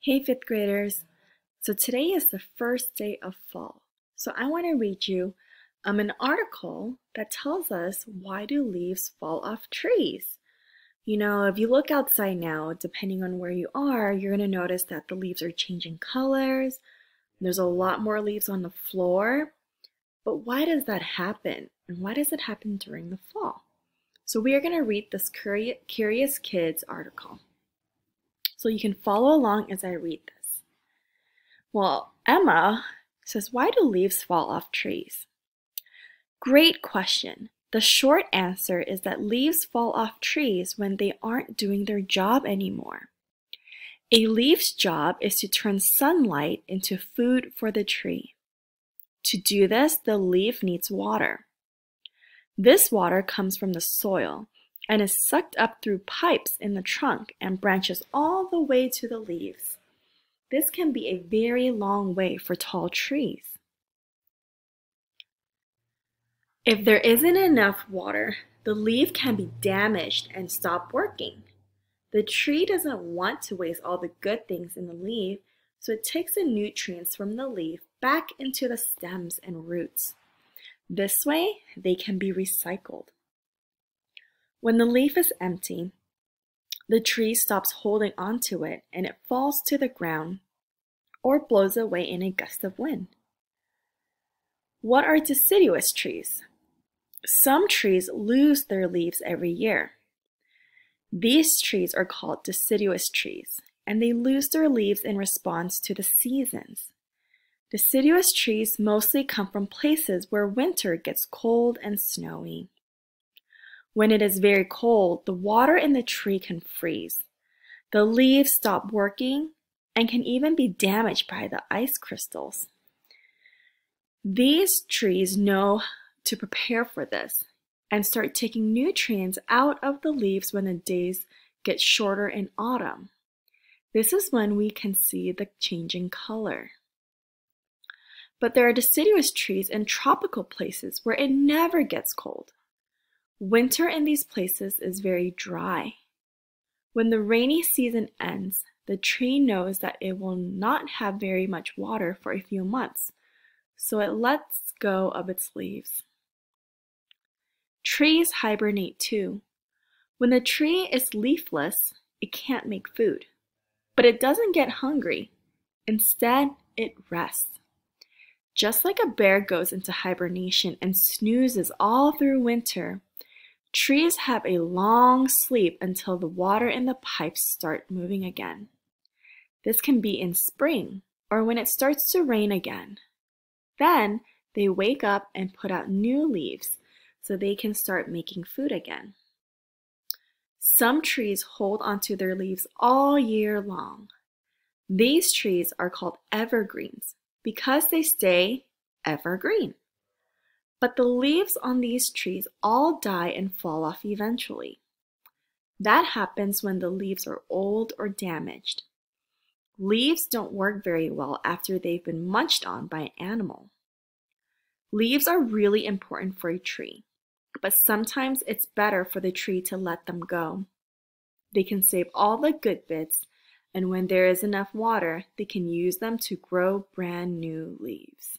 Hey, fifth graders. So today is the first day of fall. So I want to read you an article that tells us why do leaves fall off trees. If you look outside now, depending on where you are, you're going to notice that the leaves are changing colors. There's a lot more leaves on the floor. But why does that happen? And why does it happen during the fall? So we are going to read this Curious Kids article. So you can follow along as I read this. Well, Emma says, why do leaves fall off trees? Great question. The short answer is that leaves fall off trees when they aren't doing their job anymore. A leaf's job is to turn sunlight into food for the tree. To do this, the leaf needs water. This water comes from the soil and is sucked up through pipes in the trunk and branches all the way to the leaves. This can be a very long way for tall trees. If there isn't enough water, the leaf can be damaged and stop working. The tree doesn't want to waste all the good things in the leaf, so it takes the nutrients from the leaf back into the stems and roots. This way, they can be recycled. When the leaf is empty, the tree stops holding onto it and it falls to the ground or blows away in a gust of wind. What are deciduous trees? Some trees lose their leaves every year. These trees are called deciduous trees, and they lose their leaves in response to the seasons. Deciduous trees mostly come from places where winter gets cold and snowy. When it is very cold, the water in the tree can freeze. The leaves stop working and can even be damaged by the ice crystals. These trees know to prepare for this and start taking nutrients out of the leaves when the days get shorter in autumn. This is when we can see the changing color. But there are deciduous trees in tropical places where it never gets cold. Winter in these places is very dry. When the rainy season ends, the tree knows that it will not have very much water for a few months, so it lets go of its leaves. Trees hibernate too. When the tree is leafless, it can't make food, but it doesn't get hungry. Instead, it rests. Just like a bear goes into hibernation and snoozes all through winter, trees have a long sleep until the water in the pipes start moving again. This can be in spring or when it starts to rain again. Then they wake up and put out new leaves so they can start making food again. Some trees hold onto their leaves all year long. These trees are called evergreens because they stay evergreen. But the leaves on these trees all die and fall off eventually. That happens when the leaves are old or damaged. Leaves don't work very well after they've been munched on by an animal. Leaves are really important for a tree, but sometimes it's better for the tree to let them go. They can save all the good bits, and when there is enough water, they can use them to grow brand new leaves.